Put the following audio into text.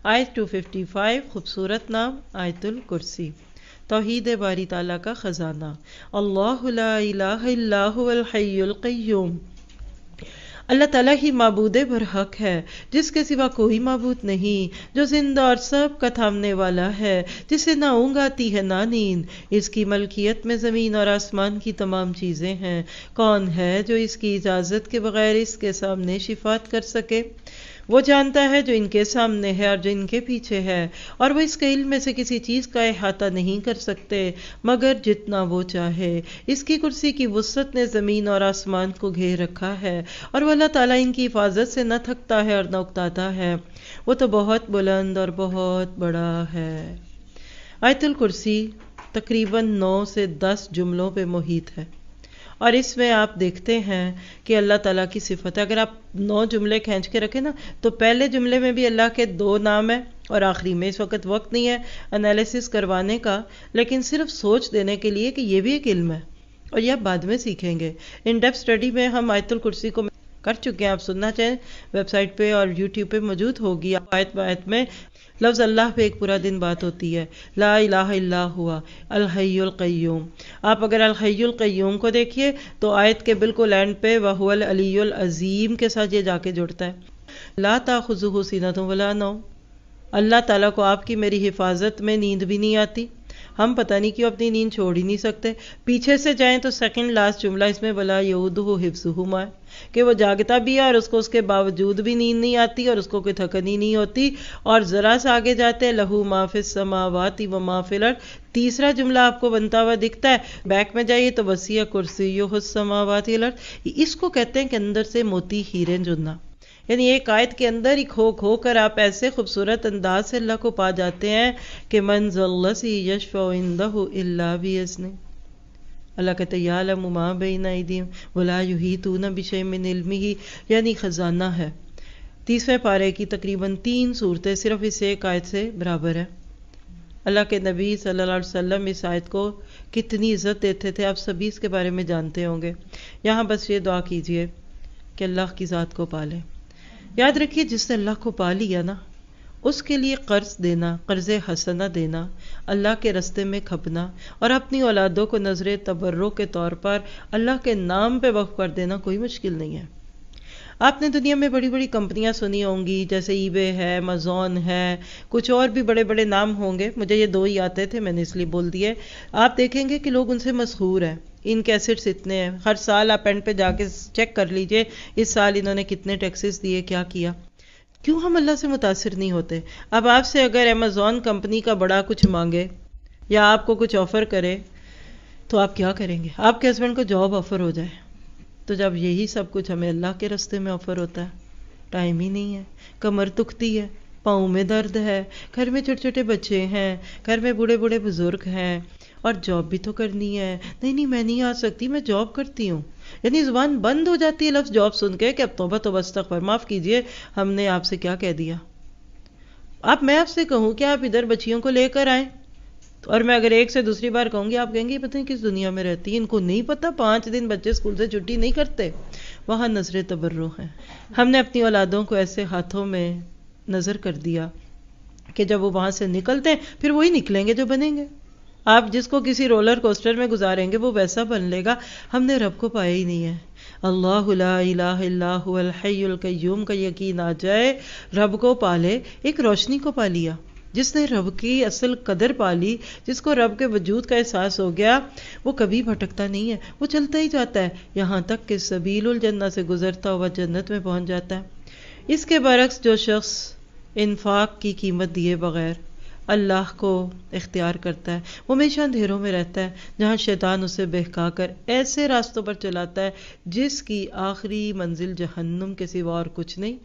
آیت 255 خوبصورت نام آیت الکرسی۔ توحید باری تعالیٰ کا خزانہ۔ اللہ لا الہ الا هو الحی القیوم، اللہ تعالیٰ ہی معبود برحق ہے، جس کے سوا کوئی معبود نہیں، جو زندہ اور سب کا تھامنے والا ہے، جسے نہ اونگ آتی ہے نہ نیند، اس کی ملکیت میں زمین اور آسمان کی تمام چیزیں ہیں۔ کون ہے جو اس کی اجازت کے بغیر اس کے سامنے شفاعت کر سکے؟ وہ جانتا ہے جو ان کے سامنے ہے اور جو ان کے پیچھے ہے، اور وہ اس کے علم میں سے کسی چیز کا احاطہ نہیں کر سکتے مگر جتنا وہ چاہے۔ اس کی کرسی کی وسعت نے زمین اور آسمان کو گھیر رکھا ہے، اور وہ اللہ تعالیٰ ان کی حفاظت سے نہ تھکتا ہے اور نہ اکتاتا ہے۔ وہ تو بہت بلند اور بہت بڑا ہے۔ آیت الکرسی تقریباً 9 سے 10 جملوں پہ محیط ہے، اور اس میں آپ دیکھتے ہیں کہ اللہ تعالیٰ کی صفت ہے۔ اگر آپ 9 جملے کھینچ کے رکھیں نا تو پہلے جملے میں بھی اللہ کے 2 نام ہیں، اور آخری میں اس وقت وقت نہیں ہے انالیسس کروانے کا، لیکن صرف سوچ دینے کے لیے کہ یہ بھی ایک علم ہے، اور یہ آپ بعد میں سیکھیں گے۔ ان ڈیپتھ اسٹڈی میں ہم آیت الکرسی کو کر چکے ہیں، آپ سننا چاہیں ویب سائٹ پہ اور یوٹیوب پہ موجود ہوگی۔ آیت بآیت میں لفظ اللہ پہ ایک پورا دن بات ہوتی ہے، لا الہ الا ہوا الحی القیوم۔ آپ اگر الحی القیوم کو دیکھیے تو آیت کے بالکل اینڈ پہ وہو العلی العظیم کے ساتھ یہ جا کے جڑتا ہے۔ لا تاخذہ سنۃ ولا نوم، اللہ تعالیٰ کو آپ کی میری حفاظت میں نیند بھی نہیں آتی۔ ہم پتہ نہیں کیوں اپنی نیند چھوڑ ہی نہیں سکتے۔ پیچھے سے جائیں تو سیکنڈ لاسٹ جملہ اس میں ولا یعودہ حفظہما ہے کہ وہ جاگتا بھی ہے اور اس کو اس کے باوجود بھی نیند نہیں آتی اور اس کو کوئی تھکن ہی نہیں ہوتی۔ اور ذرا سا آگے جاتے ہیں لہو ما فی السماوات و ما فی الارض، تیسرا جملہ آپ کو بنتا ہوا دکھتا ہے۔ بیک میں جائیے تو وسیع کرسیہ السماوات والارض، اس کو کہتے ہیں کہ اندر سے موتی ہیرے چننا، یعنی ایک آیت کے اندر ہی کھو کر آپ ایسے خوبصورت انداز سے اللہ کو پا جاتے ہیں کہ من ذا الذی یشفع عندہ الا باذنہ۔ اللہ کہتے ہیں یعلم ما بین ایدیہم ولا یحیطون بشیء من علمہ، یعنی خزانہ ہے۔ 30ویں پارے کی تقریباً 3 صورتیں صرف اس ایک آیت سے برابر ہے۔ اللہ کے نبی صلی اللہ علیہ وسلم اس آیت کو کتنی عزت دیتے تھے، آپ سبھی اس کے بارے میں جانتے ہوں گے۔ یہاں بس یہ دعا کیجئے کہ اللہ کی ذات کو پالے۔ یاد رکھیے جس نے اللہ کو پا لیا نا، اس کے لیے قرض دینا، قرض حسنہ دینا، اللہ کے رستے میں کھپنا اور اپنی اولادوں کو نظر تبرک کے طور پر اللہ کے نام پہ وقف کر دینا کوئی مشکل نہیں ہے۔ آپ نے دنیا میں بڑی بڑی کمپنیاں سنی ہوں گی، جیسے ای بے ہے، ایمیزون ہے، کچھ اور بھی بڑے بڑے نام ہوں گے، مجھے یہ 2 ہی آتے تھے میں نے اس لیے بول دیے۔ آپ دیکھیں گے کہ لوگ ان سے مسحور ہیں، ان کے ایسٹس اتنے ہیں، ہر سال آپ اینڈ پہ جا کے چیک کر لیجئے اس سال انہوں نے کتنے ٹیکسز دیے، کیا کیا۔ کیوں ہم اللہ سے متاثر نہیں ہوتے؟ اب آپ سے اگر ایمیزون کمپنی کا بڑا کچھ مانگے یا آپ کو کچھ آفر کرے تو آپ کیا کریں گے؟ آپ کے ہسبینڈ کو جاب آفر ہو جائے تو جب یہی سب کچھ ہمیں اللہ کے راستے میں آفر ہوتا ہے، ٹائم ہی نہیں ہے، کمر دکھتی ہے، پاؤں میں درد ہے، گھر میں چھوٹے چھوٹے بچے ہیں، گھر میں بوڑھے بوڑھے بزرگ ہیں، اور جاب بھی تو کرنی ہے۔ نہیں میں نہیں آ سکتی، میں جاب کرتی ہوں، یعنی زبان بند ہو جاتی ہے لفظ جاب سن کے کہ اب توبہ توبہ استغفر، معاف کیجئے ہم نے آپ سے کیا کہہ دیا۔ میں آپ سے کہوں کہ آپ ادھر بچیوں کو لے کر آئیں، اور میں اگر ایک سے دوسری بار کہوں گی آپ کہیں گے پتہ نہیں کس دنیا میں رہتی ہیں، ان کو نہیں پتہ 5 دن بچے اسکول سے چھٹی نہیں کرتے۔ وہاں نظر تبرک ہے۔ ہم نے اپنی اولادوں کو ایسے ہاتھوں میں نظر کر دیا کہ جب وہ وہاں سے نکلتے ہیں پھر وہی نکلیں گے جو بنیں گے۔ آپ جس کو کسی رولر کوسٹر میں گزاریں گے وہ ویسا بن لے گا۔ ہم نے رب کو پایا ہی نہیں ہے۔ اللہ لا الہ الا هو الحی القیوم کا یقین آ جائے، رب کو پالے، ایک روشنی کو پا لیا۔ جس نے رب کی اصل قدر پالی، جس کو رب کے وجود کا احساس ہو گیا، وہ کبھی بھٹکتا نہیں ہے، وہ چلتا ہی جاتا ہے یہاں تک کہ سبیل الجنہ سے گزرتا ہوا جنت میں پہنچ جاتا ہے۔ اس کے برعکس جو شخص انفاق کی قیمت دیے بغیر اللہ کو اختیار کرتا ہے، وہ ہمیشہ اندھیروں میں رہتا ہے جہاں شیطان اسے بہکا کر ایسے راستوں پر چلاتا ہے جس کی آخری منزل جہنم کے سوا اور کچھ نہیں۔